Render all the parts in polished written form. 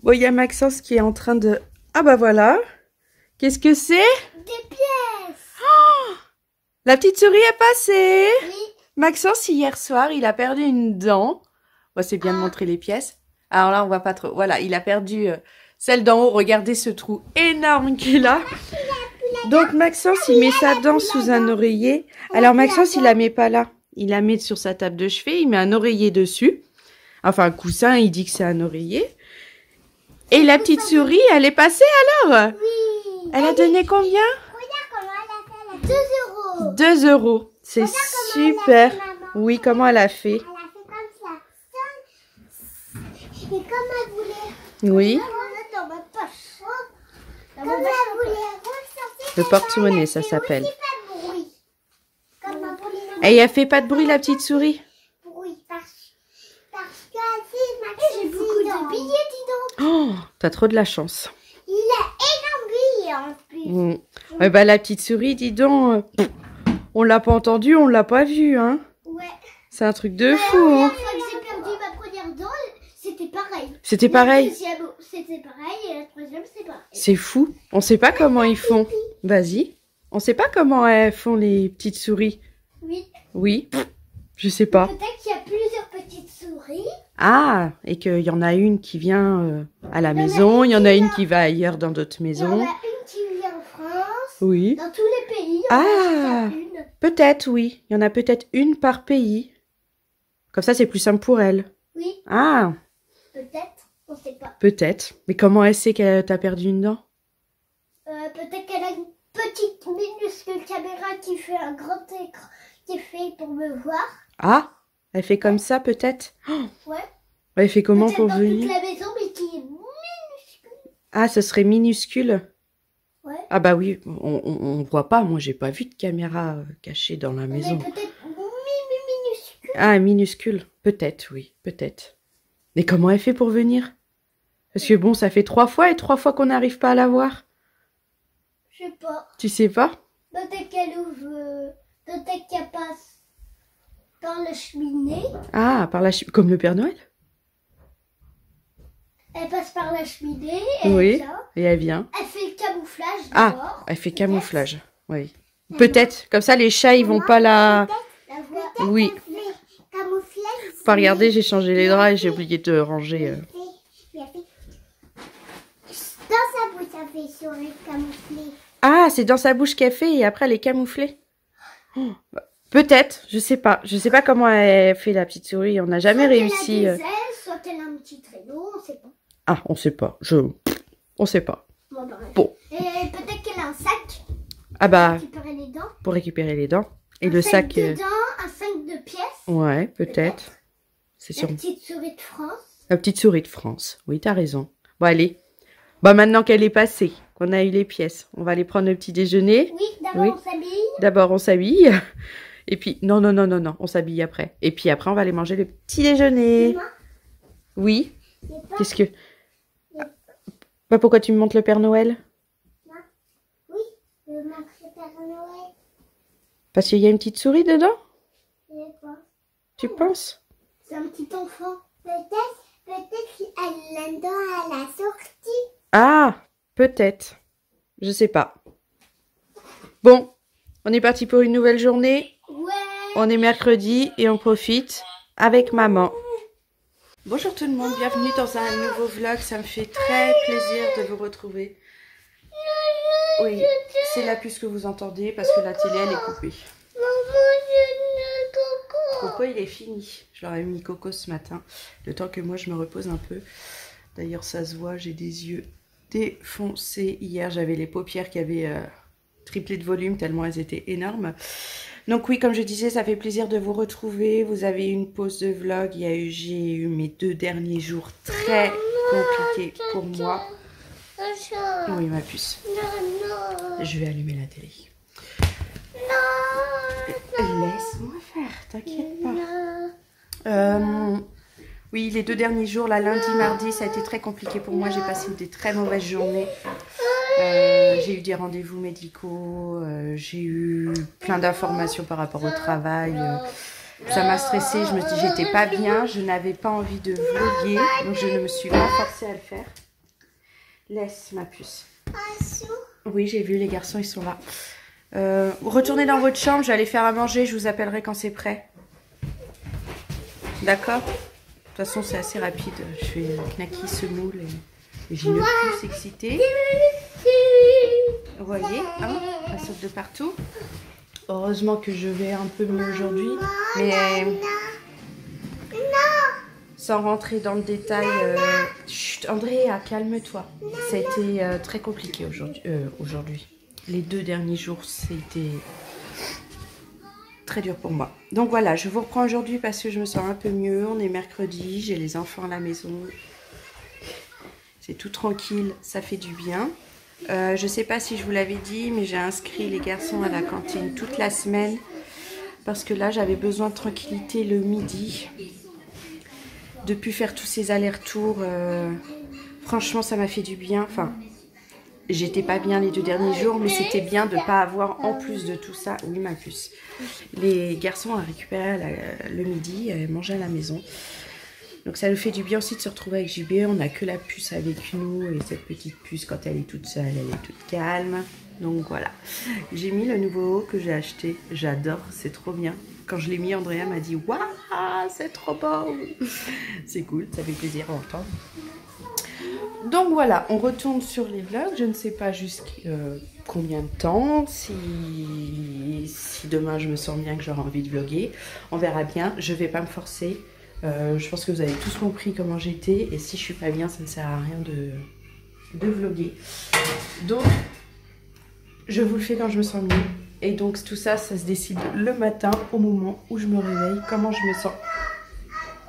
Bon, il y a Maxence qui est en train de... Ah bah voilà. Qu'est-ce que c'est? Des pièces. Oh, la petite souris est passée. Oui. Maxence, hier soir, il a perdu une dent. Bon, c'est bien de montrer les pièces. Alors là, on voit pas trop. Voilà, il a perdu celle d'en haut. Regardez ce trou énorme qu'il a. Donc Maxence, il met sa dent sous un oreiller. Alors Maxence, il la met pas là. Il la met sur sa table de chevet. Il met un oreiller dessus. Enfin, un coussin, il dit que c'est un oreiller. Et la petite souris, elle est passée alors? Oui. Elle a donné combien? Regarde comment elle a fait. 2 euros. 2 euros. C'est super. Oui, comment elle a fait? Elle a fait comme ça. Et comme elle voulait. Oui. Dans ma poche. Comme elle voulait ressortir. Le porte-monnaie, ça s'appelle. Et Et elle fait pas de bruit, la petite souris? Oui, parce que j'ai beaucoup de billets, dis donc. Oh, t'as trop de la chance. Il a énorme billet en plus. Ouais, bah, la petite souris, dis donc, on l'a pas entendu, on l'a pas vu, hein. Ouais. C'est un truc de fou, La hein. première fois que j'ai perdu ma première dent, c'était pareil. C'était pareil. La deuxième, c'était pareil et la troisième, c'est pareil. C'est fou. On sait pas comment ils font. Vas-y. On sait pas comment elles font les petites souris. Oui. Oui. Je sais pas. Peut-être qu'il y a plusieurs petites souris. Ah, et qu'il y en a une qui vient à la maison, il y en a une qui va ailleurs dans d'autres Il y en maisons. a une qui vient en France. Oui. Dans tous les pays, il y en a une. Peut-être, oui. Il y en a peut-être une par pays. Comme ça, c'est plus simple pour elle. Oui, Ah, peut-être. On sait pas. peut-être. Mais comment elle sait qu'elle t'a perdu une dent? Peut-être qu'elle a une petite minuscule caméra qui fait un grand écran qui est fait pour me voir. Ah, elle fait comme ça, peut-être. Ouais. Elle fait comment Peut-être pour dans venir? toute la maison, mais qui est minuscule. Ah, ce serait minuscule. Ouais. Ah bah oui, on voit pas. Moi, j'ai pas vu de caméra cachée dans la maison. Mais peut-être minuscule. Ah, minuscule. Peut-être, oui, peut-être. Mais comment elle fait pour venir? Parce que bon, ça fait 3 fois et 3 fois qu'on n'arrive pas à la voir. Je sais pas. Tu sais pas? Peut-être qu'elle ouvre. Peut-être qu'elle passe dans la cheminée. Ah, par la comme le Père Noël? Elle passe par la cheminée. Et Oui, elle vient. et elle vient. Elle fait le camouflage Ah, d'abord. elle fait peut-être. camouflage. Oui. Peut-être. Comme ça, les chats, ils vont pas la... La voix. Oui. Elle fait camouflage. Pas regarder, j'ai changé les draps et j'ai oublié de ranger. Dans sa bouche, elle fait sourire camouflé. Ah, c'est dans sa bouche qu'elle fait et après elle est camouflée. Oh, peut-être, je sais pas. Je sais pas comment elle fait la petite souris. On n'a jamais réussi. Soit qu'elle a des ailes, soit qu'elle a un petit traîneau, on sait pas. Ah, on sait pas. On sait pas. Bon, bref. Bon. Et peut-être qu'elle a un sac Ah bah, pour récupérer les dents. pour récupérer les dents. Et Un le sac... dedans, un sac de pièces. Ouais, peut-être. C'est La sûr. petite souris de France. La petite souris de France. Oui, t'as raison. Bon, allez. Bah, maintenant qu'elle est passée, qu'on a eu les pièces, on va aller prendre le petit déjeuner. Oui, d'abord Oui. on s'habille. D'abord, on s'habille. Et puis, non, on s'habille après. Et puis après, on va aller manger le petit déjeuner. Maman, Oui. il y a pas- Qu'est-ce que... Bah, pourquoi tu me montres le Père Noël? Oui, je vais montrer Père Noël. Parce qu'il y a une petite souris dedans? Je sais pas. Tu penses? C'est un petit enfant. Peut-être qu'elle l'aime à la sortie. Ah, peut-être. Je sais pas. Bon, on est parti pour une nouvelle journée. Ouais. On est mercredi et on profite avec maman. Bonjour tout le monde, bienvenue dans un nouveau vlog. Ça me fait très plaisir de vous retrouver. Oui, c'est la puce que vous entendez parce que la télé elle est coupée. Maman, je coco. Coco il est fini. Je leur ai mis Coco ce matin. Le temps que moi je me repose un peu. D'ailleurs ça se voit, j'ai des yeux défoncés. Hier j'avais les paupières qui avaient triplé de volume tellement elles étaient énormes. Donc oui, comme je disais, ça fait plaisir de vous retrouver. Vous avez eu une pause de vlog. J'ai eu mes 2 derniers jours très compliqués pour moi. Oui, ma puce. Non. Je vais allumer la télé. Laisse-moi faire, t'inquiète pas. Oui, les 2 derniers jours, là, lundi, mardi, ça a été très compliqué pour moi. J'ai passé des très mauvaises journées. J'ai eu des rendez-vous médicaux, j'ai eu plein d'informations par rapport au travail. Ça m'a stressée, je me dis j'étais pas bien, je n'avais pas envie de vlogger, donc je ne me suis pas forcée à le faire. Laisse ma puce. Un sou. Oui, j'ai vu, les garçons, ils sont là. Retournez dans votre chambre, j'allais faire à manger, je vous appellerai quand c'est prêt. D'accord? De toute façon, c'est assez rapide. Je fais knacky semoule et j'ai le plus excité. Vous voyez, hein, elle saute de partout. Heureusement que je vais un peu mieux aujourd'hui. Mais sans rentrer dans le détail... Chut, Andrea, calme-toi. Ça a été très compliqué aujourd'hui. Les 2 derniers jours, c'était très dur pour moi. Donc voilà, je vous reprends aujourd'hui parce que je me sens un peu mieux. On est mercredi, j'ai les enfants à la maison. C'est tout tranquille, ça fait du bien. Je sais pas si je vous l'avais dit, mais j'ai inscrit les garçons à la cantine toute la semaine. Parce que là, j'avais besoin de tranquillité le midi. De plus faire tous ces allers-retours. Franchement, ça m'a fait du bien. Enfin, j'étais pas bien les 2 derniers jours, mais c'était bien de pas avoir en plus de tout ça. Oui, ma puce. Les garçons ont récupéré le midi, manger à la maison. Donc ça nous fait du bien aussi de se retrouver avec JB. On n'a que la puce avec nous. Et cette petite puce, quand elle est toute seule, elle est toute calme. Donc voilà. J'ai mis le nouveau haut que j'ai acheté. J'adore, c'est trop bien. Quand je l'ai mis, Andrea m'a dit « Waouh, c'est trop beau !» C'est cool, ça fait plaisir à entendre. Donc voilà, on retourne sur les vlogs. Je ne sais pas jusqu'à combien de temps. Si demain je me sens bien, que j'aurai envie de vlogger. On verra bien. Je ne vais pas me forcer. Je pense que vous avez tous compris comment j'étais. Et si je suis pas bien, ça ne sert à rien de vlogger. Donc, je vous le fais quand je me sens mieux. Et donc tout ça, ça se décide le matin, au moment où je me réveille, comment je me sens.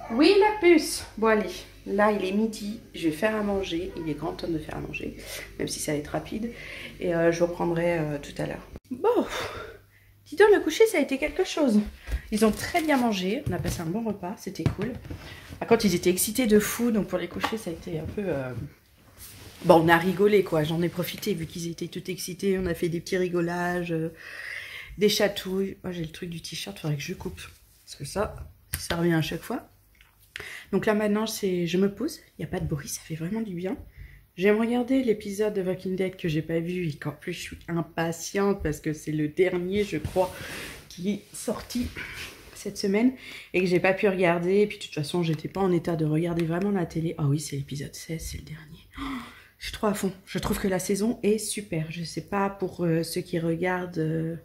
Oui, la puce. Bon allez, là il est midi, je vais faire à manger. Il est grand temps de faire à manger, même si ça va être rapide. Et je reprendrai tout à l'heure. Bon, dis donc, le coucher, ça a été quelque chose. Ils ont très bien mangé, on a passé un bon repas, c'était cool. Par contre, ils étaient excités de fou, donc pour les coucher, ça a été un peu... Bon, on a rigolé quoi, j'en ai profité vu qu'ils étaient tout excités, on a fait des petits rigolages, des chatouilles. Moi j'ai le truc du t-shirt, il faudrait que je coupe, parce que ça revient à chaque fois. Donc là maintenant, je me pose, il n'y a pas de bruit, ça fait vraiment du bien. J'aime regarder l'épisode de Walking Dead que j'ai pas vu et qu'en plus je suis impatiente parce que c'est le dernier, je crois, qui est sorti cette semaine et que j'ai pas pu regarder. Et puis de toute façon, j'étais pas en état de regarder vraiment la télé. Ah oui, c'est l'épisode 16, c'est le dernier. Oh, je suis trop à fond. Je trouve que la saison est super. Je sais pas pour ceux qui regardent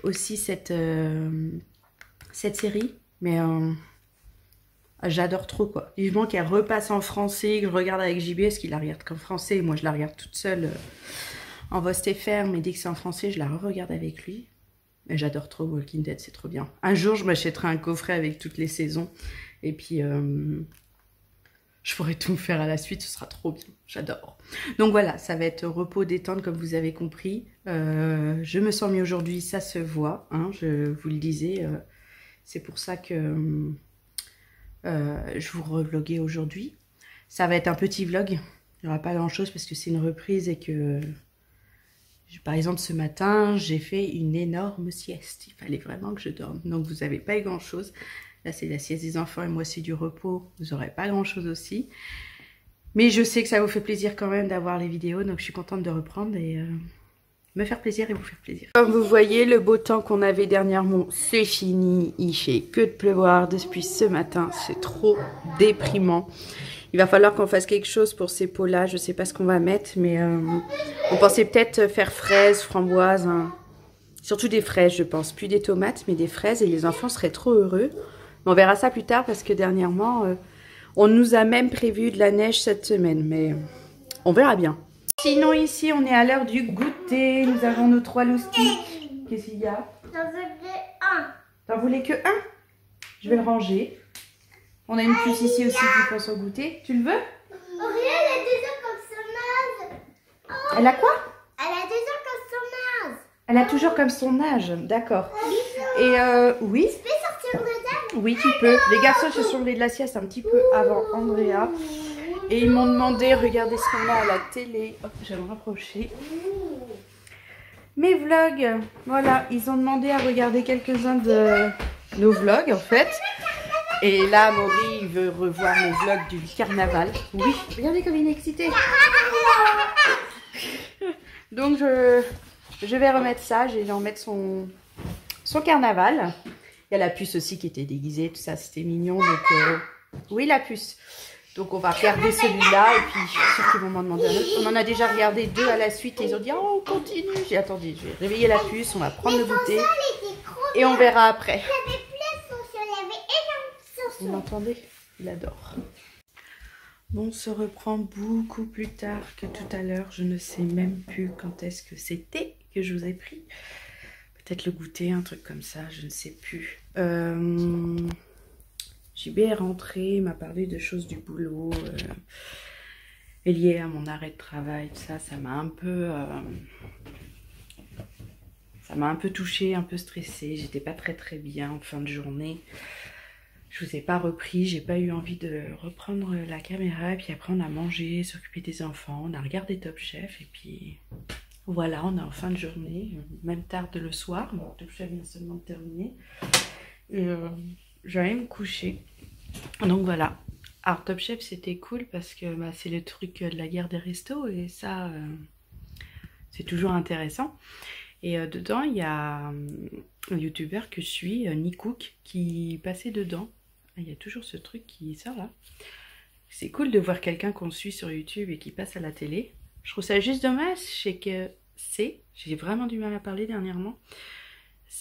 aussi cette série, mais j'adore trop quoi. Vivement qu'elle repasse en français, que je regarde avec JB, parce qu'il la regarde qu'en français. Moi je la regarde toute seule en Vost FM, mais dès que c'est en français, je la re-regarde avec lui. Mais j'adore trop Walking Dead, c'est trop bien. Un jour, je m'achèterai un coffret avec toutes les saisons. Et puis, je pourrai tout faire à la suite, ce sera trop bien. J'adore. Donc voilà, ça va être repos, détente, comme vous avez compris. Je me sens mieux aujourd'hui, ça se voit. Hein, je vous le disais, c'est pour ça que je vous revloguais aujourd'hui. Ça va être un petit vlog. Il n'y aura pas grand-chose parce que c'est une reprise et que... Par exemple, ce matin, j'ai fait une énorme sieste. Il fallait vraiment que je dorme. Donc, vous n'avez pas eu grand-chose. Là, c'est la sieste des enfants et moi, c'est du repos. Vous n'aurez pas grand-chose aussi. Mais je sais que ça vous fait plaisir quand même d'avoir les vidéos. Donc, je suis contente de reprendre et me faire plaisir et vous faire plaisir. Comme vous voyez, le beau temps qu'on avait dernièrement, c'est fini. Il fait que de pleuvoir depuis ce matin. C'est trop déprimant. Il va falloir qu'on fasse quelque chose pour ces pots-là. Je ne sais pas ce qu'on va mettre, mais on pensait peut-être faire fraises, framboises. Hein. Surtout des fraises, je pense. Plus des tomates, mais des fraises. Et les enfants seraient trop heureux. Mais on verra ça plus tard parce que dernièrement, on nous a même prévu de la neige cette semaine. Mais on verra bien. Sinon, ici, on est à l'heure du goûter. Nous avons nos 3 loustiques. Qu'est-ce qu'il y a? J'en voulais un. T'en voulais que un? Je vais le ranger. On a une puce ici aussi qui pense au goûter. Tu le veux? Aurélie, elle a des œufs comme son âge. Oh. Elle a quoi? Elle a des œufs comme son âge. Elle a toujours comme son âge, d'accord. Et oui. Je peux sortir de table? Oui, tu peux. Les garçons se sont levés de la sieste un petit peu avant Andrea. Et ils m'ont demandé, regardez ce qu'on a à la télé. Hop, je vais me rapprocher. Mes vlogs. Voilà, ils ont demandé à regarder quelques-uns de nos vlogs en fait. Et là, Maury, il veut revoir mon vlog du carnaval. Oui, regardez comme il est excité. Donc, je vais remettre ça. Je vais lui en mettre son carnaval. Il y a la puce aussi qui était déguisée. Tout ça, c'était mignon. Donc, oui, la puce. Donc, on va regarder celui-là. Et puis, je suis sûre qu'ils vont m'en demander un autre. On en a déjà regardé 2 à la suite. Et ils ont dit, oh, on continue. J'ai attendu. Je vais réveiller la puce. On va prendre le goûter. Et on verra après. Vous m'entendez? Il adore. Bon, on se reprend beaucoup plus tard que tout à l'heure. Je ne sais même plus quand est-ce que c'était que je vous ai pris. Peut-être le goûter, un truc comme ça, je ne sais plus. JB est rentré, il m'a parlé de choses du boulot. Liées à mon arrêt de travail, tout ça, ça m'a un peu... ça m'a un peu touchée, un peu stressée. J'étais pas très bien en fin de journée. Je vous ai pas repris, j'ai pas eu envie de reprendre la caméra. Et puis après on a mangé, s'occuper des enfants, on a regardé Top Chef. Et puis voilà, on est en fin de journée, même tard le soir. Donc Top Chef vient seulement de terminer. J'allais me coucher. Donc voilà. Alors Top Chef c'était cool parce que bah, c'est le truc de la guerre des restos. Et ça, c'est toujours intéressant. Et dedans, il y a un youtubeur que je suis, Nicook, qui passait dedans. Il y a toujours ce truc qui sort là. C'est cool de voir quelqu'un qu'on suit sur YouTube et qui passe à la télé. Je trouve ça juste dommage, j'ai vraiment du mal à parler dernièrement.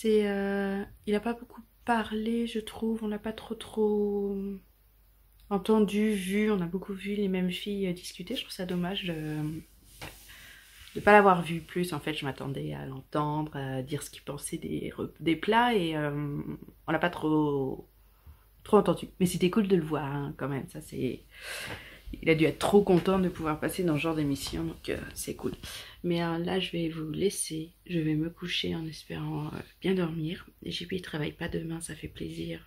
Il n'a pas beaucoup parlé, je trouve. On n'a pas trop entendu, vu. On a beaucoup vu les mêmes filles discuter. Je trouve ça dommage de ne pas l'avoir vu plus. En fait, je m'attendais à l'entendre, à dire ce qu'il pensait des plats et on l'a pas trop entendu. Mais c'était cool de le voir hein, quand même. Ça, il a dû être trop content de pouvoir passer dans ce genre d'émission, donc c'est cool. Mais là, je vais vous laisser. Je vais me coucher en espérant bien dormir. JP, il travaille pas demain, ça fait plaisir.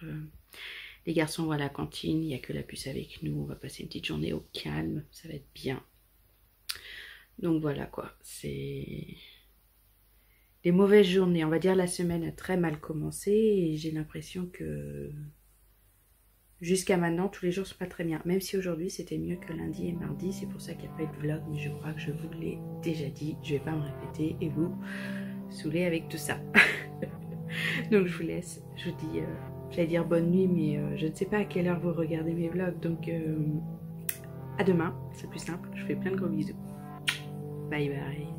Les garçons vont à la cantine, il n'y a que la puce avec nous. On va passer une petite journée au calme, ça va être bien. Donc voilà quoi, c'est des mauvaises journées. On va dire la semaine a très mal commencé et j'ai l'impression que jusqu'à maintenant tous les jours sont pas très bien. Même si aujourd'hui c'était mieux que lundi et mardi, c'est pour ça qu'il n'y a pas eu de vlog. Mais je crois que je vous l'ai déjà dit, je vais pas me répéter et vous saouler avec tout ça. Donc je vous laisse, je vous dis, j'allais dire bonne nuit mais je ne sais pas à quelle heure vous regardez mes vlogs. Donc à demain, c'est plus simple, je vous fais plein de gros bisous. Bye bye.